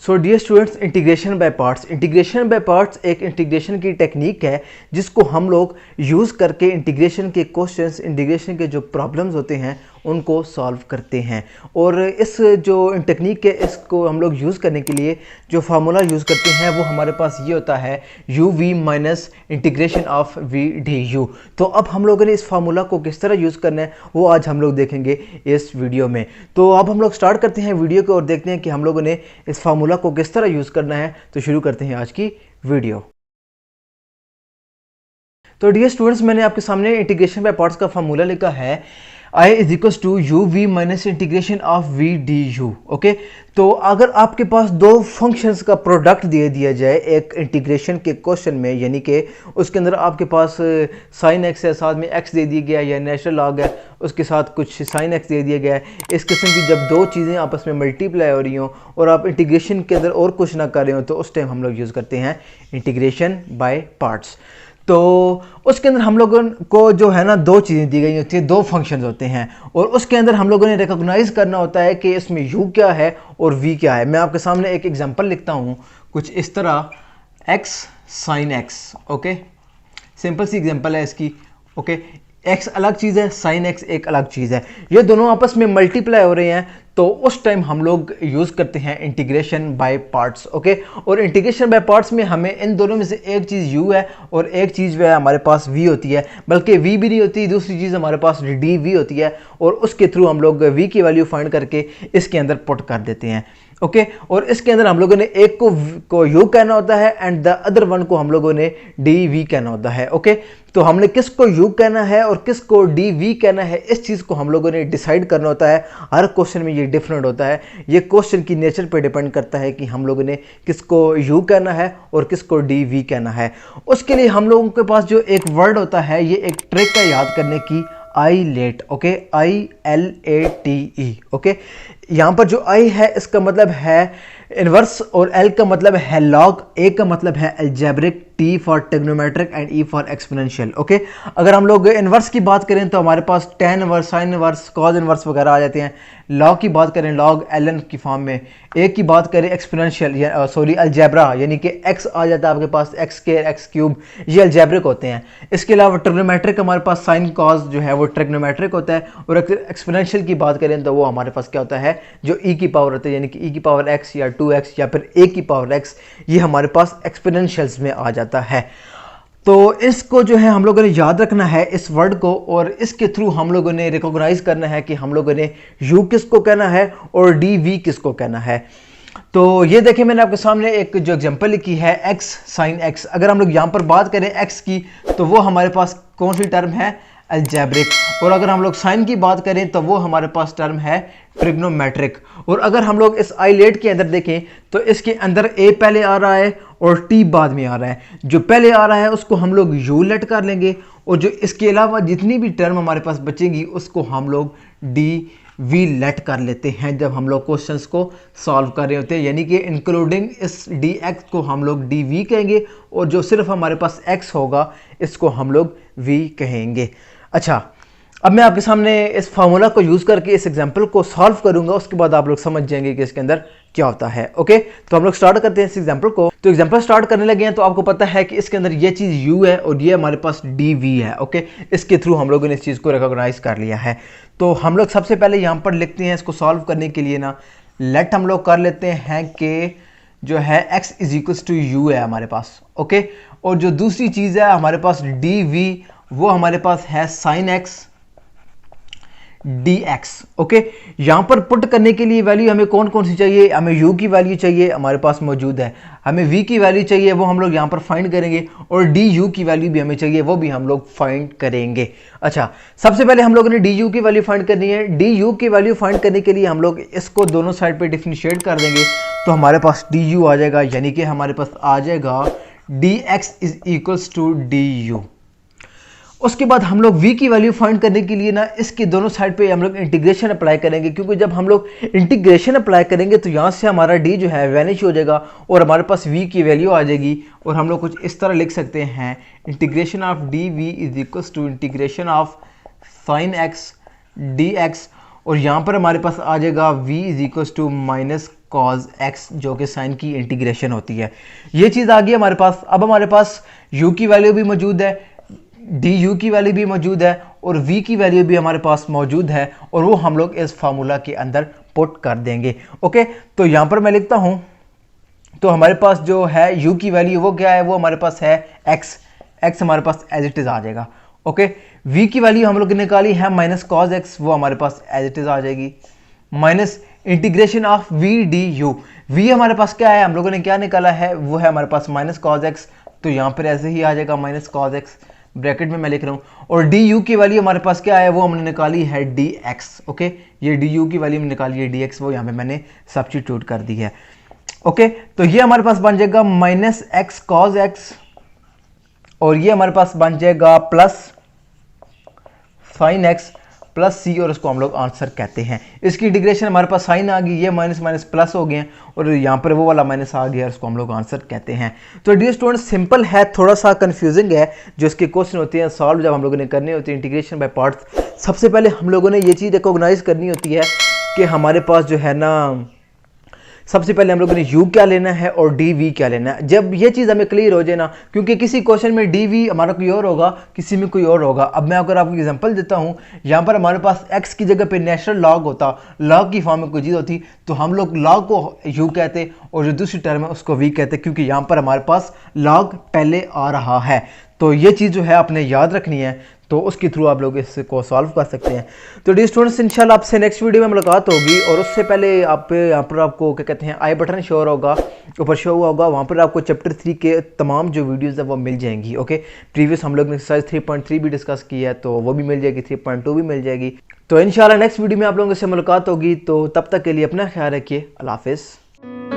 So dear students, integration by parts एक integration की technique है जिसको हम लोग यूज़ करके इंटीग्रेशन के क्वेश्चंस, इंटीग्रेशन के जो प्रॉब्लम्स होते हैं उनको सॉल्व करते हैं। और इस जो टेक्निक है इसको हम लोग यूज़ करने के लिए जो फार्मूला यूज़ करते हैं वो हमारे पास ये होता है u v minus integration of v d u. तो अब हम लोगों ने इस फार्मूला को किस तरह यूज़ करना है वो आज हम लोग देखेंगे इस वीडियो में। तो अब हम लोग स्टार्ट करते हैं वीडियो को और देखते हैं कि हम लोगों ने इस फार्मूला को किस तरह यूज़ करना है। तो शुरू करते हैं आज की वीडियो। तो डियर स्टूडेंट्स, मैंने आपके सामने इंटीग्रेशन बाय पार्ट्स का फार्मूला लिखा है I is equals to u v minus integration of v d u. Okay, तो अगर आपके पास दो फंक्शंस का प्रोडक्ट दे दिया जाए एक इंटीग्रेशन के क्वेश्चन में, यानी कि उसके अंदर आपके पास साइन एक्स है, साथ में एक्स दे दिया गया है, या नेचुरल लॉग है उसके साथ कुछ साइन एक्स दे दिया गया है, इस किस्म की जब दो चीज़ें आपस में मल्टीप्लाई हो रही हों और आप इंटीग्रेशन के अंदर और कुछ ना कर रहे हो तो उस टाइम हम लोग यूज़ करते हैं इंटीग्रेशन बाय पार्ट्स। तो उसके अंदर हम लोगों को जो है ना दो चीज़ें दी गई होती है, दो फंक्शंस होते हैं और उसके अंदर हम लोगों ने रिकॉग्नाइज करना होता है कि इसमें u क्या है और v क्या है। मैं आपके सामने एक एग्जांपल लिखता हूँ कुछ इस तरह, x sin x। Okay, simple सी एग्जांपल है इसकी। ओके, x अलग चीज़ है, sin x एक अलग चीज़ है, ये दोनों आपस में मल्टीप्लाई हो रहे हैं तो उस टाइम हम लोग यूज़ करते हैं इंटीग्रेशन बाय पार्ट्स। ओके, और इंटीग्रेशन बाय पार्ट्स में हमें इन दोनों में से एक चीज़ u है और एक चीज़ जो है हमारे पास v होती है, बल्कि v भी नहीं होती, दूसरी चीज़ हमारे पास dv होती है और उसके थ्रू हम लोग v की वैल्यू फाइंड करके इसके अंदर पुट कर देते हैं। ओके, और इसके अंदर हम लोगों ने एक को u कहना होता है एंड द अदर वन को हम लोगों ने dv कहना होता है। ओके, तो हमने किसको u कहना है और किसको dv कहना है इस चीज़ को हम लोगों ने डिसाइड करना होता है। हर क्वेश्चन में ये डिफरेंट होता है, ये क्वेश्चन की नेचर पे डिपेंड करता है कि हम लोगों ने किसको u कहना है और किसको dv कहना है। उसके लिए हम लोगों के पास जो एक वर्ड होता है, ये एक ट्रिक है याद करने की, ILATE। Okay, ILATE। ओके, यहाँ पर जो I है इसका मतलब है इनवर्स और L का मतलब है लॉग, A का मतलब है algebraic, T for trigonometric and E for exponential. Okay, अगर हम लोग इनवर्स की बात करें तो हमारे पास tan inverse, sine inverse, cause inverse वगैरह आ जाते हैं। लॉग की बात करें लॉग ln की फॉर्म में, A की बात करें एक्सपोनेंशियल या सॉरी अलजेब्रा, यानी कि x आ जाता है आपके पास x स्क्वायर x क्यूब, ये अलजेब्रिक होते हैं। इसके अलावा ट्रिग्नोमेट्रिक हमारे पास साइन कॉज जो है वो ट्रिग्नोमेट्रिक होता है और एक्सपोनेंशियल की बात करें तो वो हमारे पास क्या होता है जो e की पावर होता है, यानी कि e की पावर x या 2x या फिर a की पावर x, ये हमारे पास एक्सपोनेंशियल्स में आ जाता है। तो इसको जो है हम लोगों ने याद रखना है इस वर्ड को, और इसके थ्रू हम लोगों ने रिकॉग्नाइज करना है कि हम लोगों ने u किसको कहना है और dv किसको कहना है। तो ये देखें, मैंने आपके सामने एक जो एग्जांपल लिखी है x sin x। अगर हम लोग यहाँ पर बात करें x की तो वो हमारे पास कौन सी टर्म है, अलजेब्रिक, और अगर हम लोग साइन की बात करें तो वो हमारे पास टर्म है ट्रिग्नोमेट्रिक। और अगर हम लोग इस आइलेट के अंदर देखें तो इसके अंदर a पहले आ रहा है और t बाद में आ रहा है। जो पहले आ रहा है उसको हम लोग u लेट कर लेंगे और जो इसके अलावा जितनी भी टर्म हमारे पास बचेंगी उसको हम लोग dv लेट कर लेते हैं जब हम लोग क्वेश्चंस को सॉल्व कर रहे होते हैं, यानी कि इंक्लूडिंग इस dx को हम लोग dv कहेंगे और जो सिर्फ हमारे पास x होगा इसको हम लोग v कहेंगे। अच्छा, अब मैं आपके सामने इस फार्मूला को यूज़ करके इस एग्जांपल को सॉल्व करूंगा, उसके बाद आप लोग समझ जाएंगे कि इसके अंदर क्या होता है। ओके, तो हम लोग स्टार्ट करते हैं इस एग्जांपल को। तो एग्जांपल स्टार्ट करने लगे हैं तो आपको पता है कि इसके अंदर ये चीज़ u है और ये हमारे पास dv है। ओके, इसके थ्रू हम लोगों ने इस चीज़ को रिकॉग्नाइज कर लिया है। तो हम लोग सबसे पहले यहाँ पर लिखते हैं इसको सॉल्व करने के लिए ना, लेट हम लोग कर लेते हैं कि जो है x is equals to u है हमारे पास। ओके, और जो दूसरी चीज़ है हमारे पास dv, वो हमारे पास है sin x dx। ओके, यहाँ पर पुट करने के लिए वैल्यू हमें कौन कौन सी चाहिए, हमें u की वैल्यू चाहिए, हमारे पास मौजूद है, हमें v की वैल्यू चाहिए, वो हम लोग यहाँ पर फाइंड करेंगे, और du की वैल्यू भी हमें चाहिए, वो भी हम लोग फाइंड करेंगे। अच्छा, सबसे पहले हम लोगों ने du की वैल्यू फाइंड करनी है। du की वैल्यू फाइंड करने के लिए हम लोग इसको दोनों साइड पे डिफरेंशिएट कर देंगे तो हमारे पास du आ जाएगा, यानी कि हमारे पास आ जाएगा dx is equals to du। उसके बाद हम लोग v की वैल्यू फाइंड करने के लिए ना इसके दोनों साइड पे हम लोग इंटीग्रेशन अप्लाई करेंगे, क्योंकि जब हम लोग इंटीग्रेशन अप्लाई करेंगे तो यहाँ से हमारा d जो है वैनिश हो जाएगा और हमारे पास v की वैल्यू आ जाएगी। और हम लोग कुछ इस तरह लिख सकते हैं, integration of dv is equals to integration of sin x dx, और यहाँ पर हमारे पास आ जाएगा v is equals to minus cos x जो कि साइन की इंटीग्रेशन होती है। ये चीज़ आ गई हमारे पास। अब हमारे पास u की वैल्यू भी मौजूद है, du की वैल्यू भी मौजूद है और v की वैल्यू भी हमारे पास मौजूद है और वो हम लोग इस फार्मूला के अंदर पुट कर देंगे। ओके, तो यहाँ पर मैं लिखता हूँ, तो हमारे पास जो है u की वैल्यू वो क्या है, वो हमारे पास है x हमारे पास एज इट इज़ आ जाएगा। ओके, v की वैल्यू हम लोग ने निकाली है माइनस कॉज एक्स, वो हमारे पास एज इट इज़ आ जाएगी, minus integration of v du। v हमारे पास क्या है, हम लोगों ने क्या निकाला है, वो है हमारे पास माइनस कॉज एक्स, तो यहाँ पर ऐसे ही आ जाएगा माइनस कॉज एक्स, ब्रैकेट में मैं लिख रहा हूँ। और du की वैल्यू हमारे पास क्या है, वो हमने निकाली है dx। ओके, ये du की वैल्यू हमने निकाली है dx, वो यहाँ पे मैंने सब्स्टिट्यूट कर दी है। ओके, तो ये हमारे पास बन जाएगा माइनस एक्स कॉज एक्स और ये हमारे पास बन जाएगा प्लस साइन एक्स प्लस सी और इसको हम लोग आंसर कहते हैं। इसकी इंटीग्रेशन हमारे पास साइन आ गई, ये माइनस माइनस प्लस हो गए हैं और यहाँ पर वो वाला माइनस आ गया, इसको हम लोग आंसर कहते हैं। तो डियर स्टूडेंट, सिंपल है, थोड़ा सा कंफ्यूजिंग है जो इसके क्वेश्चन होते हैं सॉल्व जब हम लोगों ने करने होते हैं इंटीग्रेशन बाय पार्ट्स। सबसे पहले हम लोगों ने ये चीज़ रिकॉग्नाइज करनी होती है कि हमारे पास जो है ना, सबसे पहले हम लोगों ने u क्या लेना है और dv क्या लेना है। जब ये चीज़ हमें क्लियर हो जाए ना, क्योंकि किसी क्वेश्चन में dv हमारा कोई और होगा, किसी में कोई और होगा। अब मैं अगर आपको एग्जांपल देता हूँ, यहाँ पर हमारे पास x की जगह पे नेचुरल लॉग होता, लॉग की फॉर्म में कोई चीज़ होती, तो हम लोग लॉग को u कहते और जो दूसरी टर्म है उसको v कहते, क्योंकि यहाँ पर हमारे पास लॉग पहले आ रहा है। तो ये चीज़ जो है आपने याद रखनी है, तो उसके थ्रू आप लोग इसको सॉल्व कर सकते हैं। तो डियर स्टूडेंट्स, इंशाल्लाह आपसे नेक्स्ट वीडियो में मुलाकात होगी और उससे पहले आप यहाँ पर आपको क्या कहते हैं आई बटन शो होगा, ऊपर शो हुआ होगा, वहाँ पर आपको चैप्टर 3 के तमाम जो वीडियोज़ है वो मिल जाएंगी। ओके, प्रीवियस हम लोग ने एक्सरसाइज 3.3 भी डिस्कस की है, तो वो भी मिल जाएगी, 3.2 भी मिल जाएगी। तो इंशाल्लाह नेक्स्ट वीडियो में आप लोगों से मुलाकात होगी। तो तब तक के लिए अपना ख्याल रखिए, अल्लाह हाफिज़।